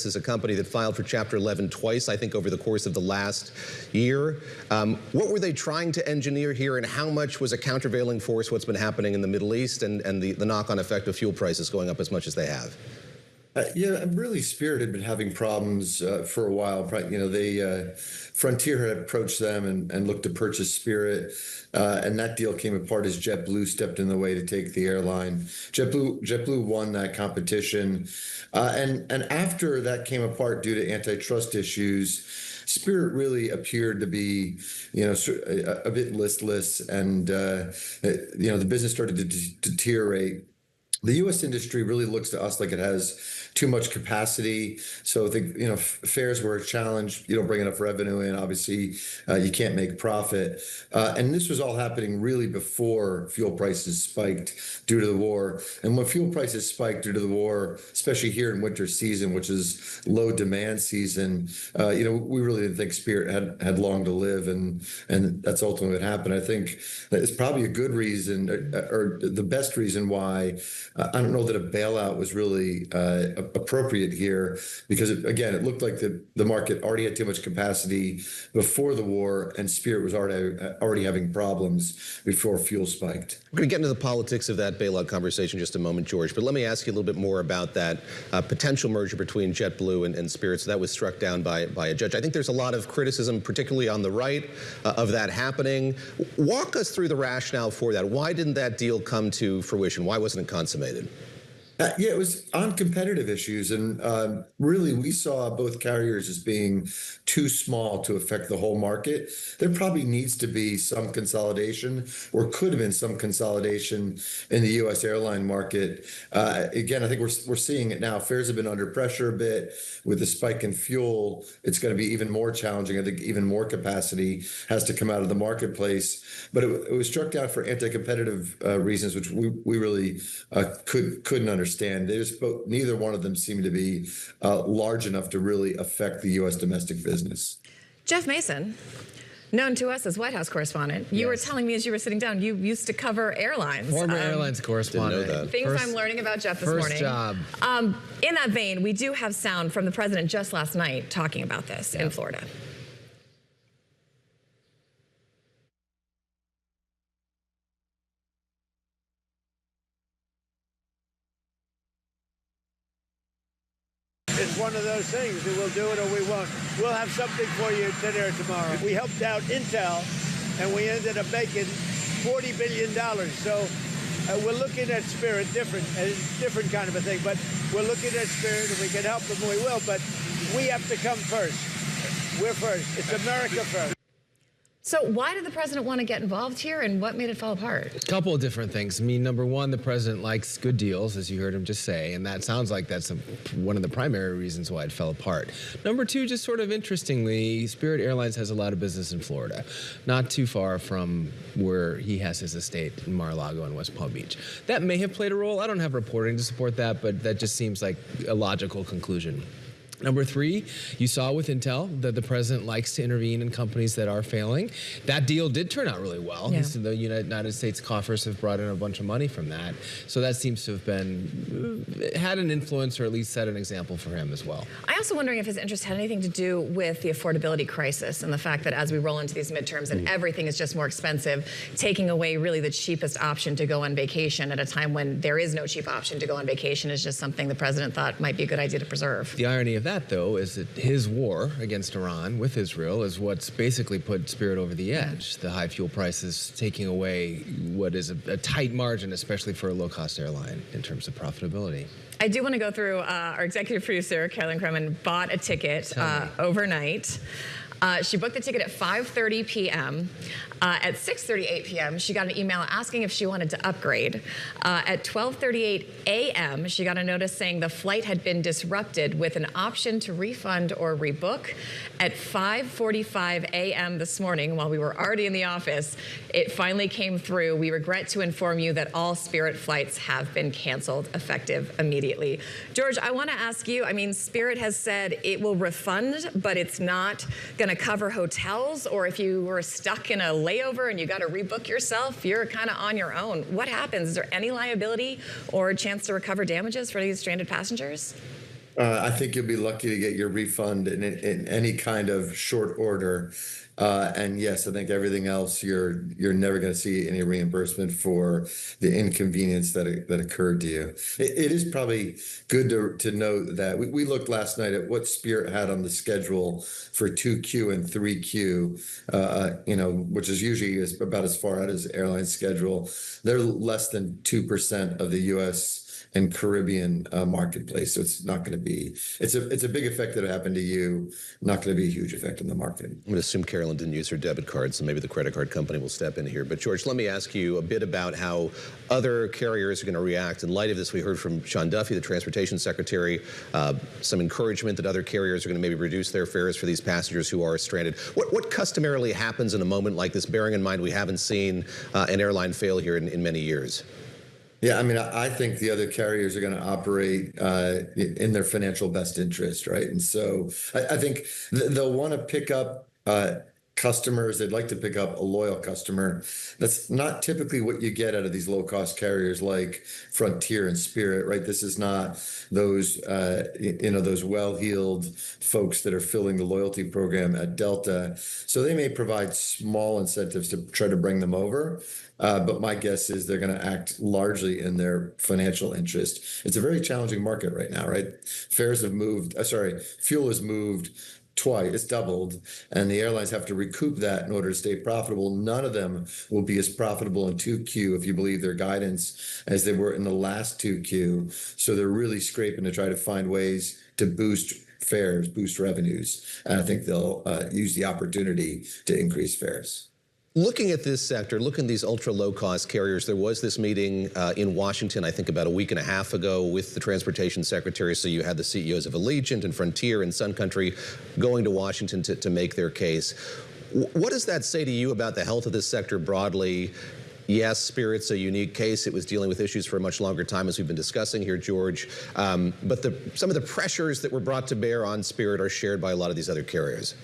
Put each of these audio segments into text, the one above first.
This is a company that filed for Chapter 11 twice, I think, over the course of the last year. What were they trying to engineer here, and how much was a countervailing force what's been happening in the Middle East and the knock-on effect of fuel prices going up as much as they have? Yeah, really, Spirit had been having problems for a while. Frontier had approached them and looked to purchase Spirit, and that deal came apart as JetBlue stepped in the way to take the airline. JetBlue won that competition, and after that came apart due to antitrust issues, Spirit really appeared to be, a bit listless, and the business started to deteriorate. The U.S. industry really looks to us like it has too much capacity. So I think, fares were a challenge. You don't bring enough revenue in, obviously, you can't make profit. And this was all happening really before fuel prices spiked due to the war. And when fuel prices spiked due to the war, especially here in winter season, which is low demand season, we really didn't think Spirit had long to live. And that's ultimately what happened. I think that it's probably a good reason, or the best reason why I don't know that a bailout was really appropriate here, because it looked like the market already had too much capacity before the war, and Spirit was already having problems before fuel spiked. We're going to get into the politics of that bailout conversation in just a moment, George, but let me ask you a little bit more about that potential merger between JetBlue and Spirit. So that was struck down by a judge. I think there's a lot of criticism, particularly on the right, of that happening. Walk us through the rationale for that. Why didn't that deal come to fruition? Why wasn't it consummated? Yeah, it was on competitive issues, and really we saw both carriers as being too small to affect the whole market. There probably needs to be some consolidation, or could have been some consolidation in the U.S. airline market. Again, I think we're seeing it now. Fares have been under pressure a bit with the spike in fuel. It's going to be even more challenging. I think even more capacity has to come out of the marketplace. But it was struck down for anti-competitive reasons, which we really couldn't understand. Neither one of them seemed to be large enough to really affect the U.S. domestic business. Jeff Mason, known to us as White House correspondent, you were telling me as you were sitting down, you used to cover airlines. Former airlines correspondent. Didn't know that. Things I'm learning about Jeff this morning. First job. In that vein, we do have sound from the president just last night talking about this in Florida. It's one of those things that we'll do it or we won't. We'll have something for you today or tomorrow. We helped out Intel, and we ended up making $40 billion. So we're looking at Spirit, different kind of a thing. But we're looking at Spirit. If we can help them, we will. But we have to come first. We're first. It's America first. So why did the president want to get involved here, and what made it fall apart? A couple of different things. I mean, number one, the president likes good deals, as you heard him just say, and that sounds like that's one of the primary reasons why it fell apart. Number two, just sort of interestingly, Spirit Airlines has a lot of business in Florida, not too far from where he has his estate in Mar-a-Lago and West Palm Beach. That may have played a role. I don't have reporting to support that, but that just seems like a logical conclusion. Number three, you saw with Intel that the president likes to intervene in companies that are failing. That deal did turn out really well. Yeah. The United States coffers have brought in a bunch of money from that. So that seems to have had an influence, or at least set an example for him as well. I'm also wondering if his interest had anything to do with the affordability crisis and the fact that as we roll into these midterms and everything is just more expensive, taking away really the cheapest option to go on vacation at a time when there is no cheap option to go on vacation is just something the president thought might be a good idea to preserve. The irony of that, though, is that his war against Iran with Israel is what's basically put Spirit over the edge. The high fuel prices taking away what is a tight margin, especially for a low-cost airline in terms of profitability. I do want to go through our executive producer, Carolyn Kremen, bought a ticket overnight. She booked the ticket at 5:30 p.m. At 6:38 p.m., she got an email asking if she wanted to upgrade. At 12:38 a.m., she got a notice saying the flight had been disrupted with an option to refund or rebook. At 5:45 a.m. this morning, while we were already in the office, it finally came through. We regret to inform you that all Spirit flights have been canceled effective immediately. George, I want to ask you, I mean, Spirit has said it will refund, but it's not going to cover hotels, or if you were stuck in a layover and you got to rebook yourself, you're kind of on your own. What happens? Is there any liability or a chance to recover damages for these stranded passengers? I think you'll be lucky to get your refund in any kind of short order. And yes, I think everything else you're never going to see any reimbursement for the inconvenience that occurred to you. It is probably good to note that we looked last night at what Spirit had on the schedule for 2Q and 3Q, which is usually about as far out as airline schedule. They're less than 2% of the U.S. and Caribbean marketplace. So it's not going to be, it's a big effect that happened to you, not going to be a huge effect in the market. I'm going to assume Carolyn didn't use her debit card, so maybe the credit card company will step in here. But George, let me ask you a bit about how other carriers are going to react. In light of this, we heard from Sean Duffy, the Transportation Secretary, some encouragement that other carriers are going to maybe reduce their fares for these passengers who are stranded. What customarily happens in a moment like this, bearing in mind we haven't seen an airline fail here in many years? Yeah, I mean, I think the other carriers are going to operate in their financial best interest, right? And so I think they'll want to pick up customers. They'd like to pick up a loyal customer. That's not typically what you get out of these low-cost carriers like Frontier and Spirit, right? This is not those those well-heeled folks that are filling the loyalty program at Delta. So they may provide small incentives to try to bring them over. But my guess is they're going to act largely in their financial interest. It's a very challenging market right now, right? Fares have moved, fuel has moved twice, it's doubled, and the airlines have to recoup that in order to stay profitable. None of them will be as profitable in 2Q, if you believe their guidance, as they were in the last 2Q. So they're really scraping to try to find ways to boost fares, boost revenues. And I think they'll use the opportunity to increase fares. Looking at this sector, looking at these ultra low-cost carriers, there was this meeting in Washington, I think about a week and a half ago, with the Transportation Secretary. So you had the CEOs of Allegiant and Frontier and Sun Country going to Washington to make their case. What does that say to you about the health of this sector broadly? Yes, Spirit's a unique case. It was dealing with issues for a much longer time, as we've been discussing here, George. But some of the pressures that were brought to bear on Spirit are shared by a lot of these other carriers.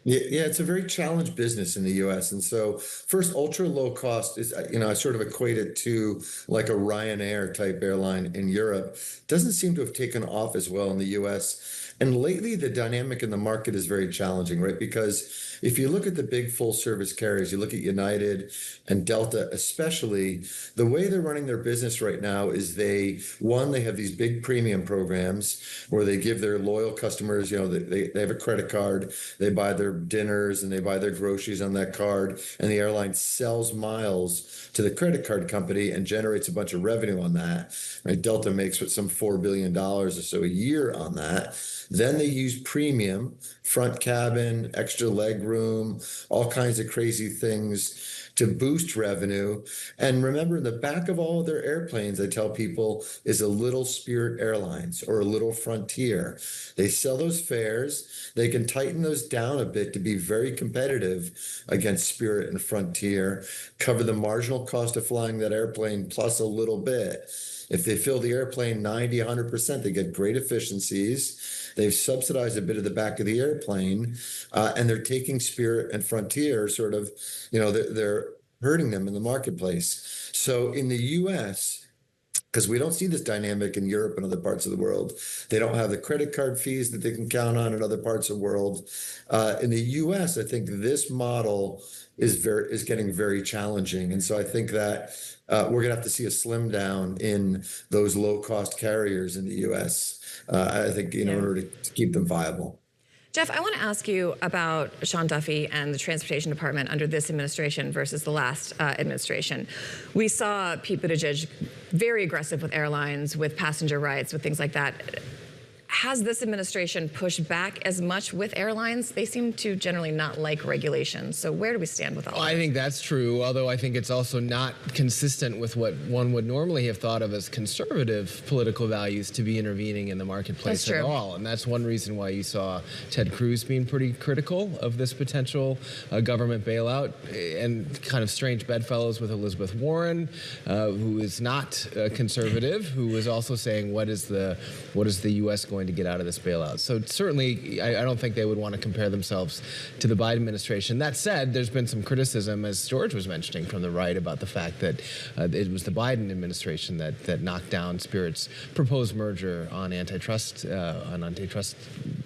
Yeah, it's a very challenged business in the U.S. And so first, ultra low cost is, I sort of equate it to like a Ryanair type airline in Europe. Doesn't seem to have taken off as well in the U.S. And lately, the dynamic in the market is very challenging, right? Because if you look at the big full service carriers, you look at United and Delta especially, the way they're running their business right now is they have these big premium programs where they give their loyal customers, they have a credit card, they buy their dinners and they buy their groceries on that card, and the airline sells miles to the credit card company and generates a bunch of revenue on that, right? Delta makes some $4 billion or so a year on that. Then they use premium, front cabin, extra leg room, all kinds of crazy things to boost revenue. And remember, in the back of all of their airplanes, I tell people, is a little Spirit Airlines or a little Frontier. They sell those fares. They can tighten those down a bit to be very competitive against Spirit and Frontier, cover the marginal cost of flying that airplane plus a little bit. If they fill the airplane 90, 100%, they get great efficiencies. They've subsidized a bit of the back of the airplane, and they're taking Spirit and Frontier sort of, they're hurting them in the marketplace. So in the U.S., because we don't see this dynamic in Europe and other parts of the world, they don't have the credit card fees that they can count on in other parts of the world. In the U.S., I think this model is getting very challenging. And so I think that we're going to have to see a slim down in those low-cost carriers in the U.S., I think, in order to keep them viable. Jeff, I want to ask you about Sean Duffy and the Transportation Department under this administration versus the last administration. We saw Pete Buttigieg very aggressive with airlines, with passenger rights, with things like that. Has this administration pushed back as much with airlines? They seem to generally not like regulations. So where do we stand with all that? I think that's true, although I think it's also not consistent with what one would normally have thought of as conservative political values to be intervening in the marketplace at all. And that's one reason why you saw Ted Cruz being pretty critical of this potential government bailout, and kind of strange bedfellows with Elizabeth Warren, who is not conservative, who was also saying, what is the U.S. going going to get out of this bailout. So certainly, I don't think they would want to compare themselves to the Biden administration. That said, there's been some criticism, as George was mentioning, from the right about the fact that it was the Biden administration that knocked down Spirit's proposed merger on antitrust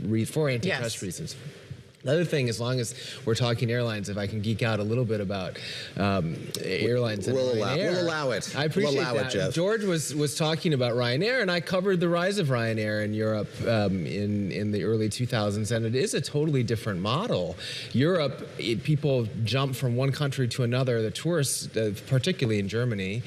reasons. The other thing, as long as we're talking airlines, if I can geek out a little bit about airlines and Ryanair. We'll allow it. I appreciate we'll allow that. it, Jeff. George was talking about Ryanair, and I covered the rise of Ryanair in Europe in the early 2000s, and it is a totally different model. Europe, people jump from one country to another. The tourists, particularly in Germany,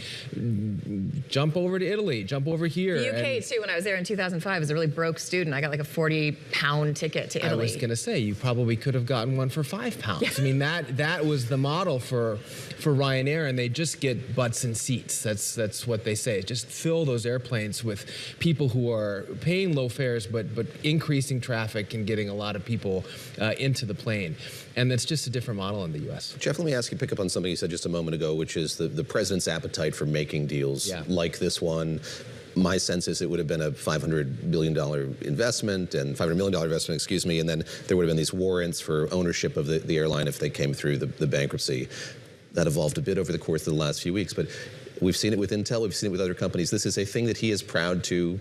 jump over to Italy, jump over here. The UK, too, when I was there in 2005, as a really broke student, I got like a 40-pound ticket to Italy. I was going to say, you probably could have gotten one for £5. I mean, that was the model for Ryanair, and they just get butts and seats. That's what they say. Just fill those airplanes with people who are paying low fares, but increasing traffic and getting a lot of people into the plane. And that's just a different model in the U.S. Jeff, let me ask you, pick up on something you said just a moment ago, which is the president's appetite for making deals like this one. My sense is it would have been a $500 billion investment and $500 million investment, excuse me, and then there would have been these warrants for ownership of the airline if they came through the bankruptcy. That evolved a bit over the course of the last few weeks, but we've seen it with Intel, we've seen it with other companies. This is a thing that he is proud to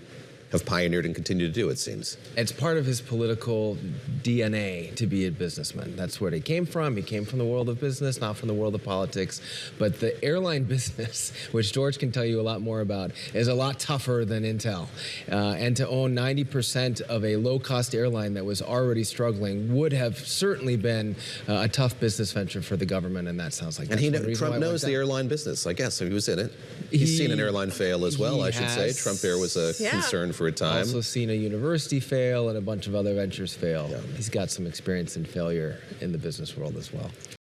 have pioneered and continue to do, it seems. It's part of his political DNA to be a businessman. That's where he came from. He came from the world of business, not from the world of politics. But the airline business, which George can tell you a lot more about, is a lot tougher than Intel. And to own 90% of a low-cost airline that was already struggling would have certainly been a tough business venture for the government, and that sounds like that's one reason Trump why it knows went the down. airline business, I guess. He was in it. He's seen an airline fail as well, I should say. Trump Air was a concern for a time. Also seen a university fail and a bunch of other ventures fail. He's got some experience in failure in the business world as well.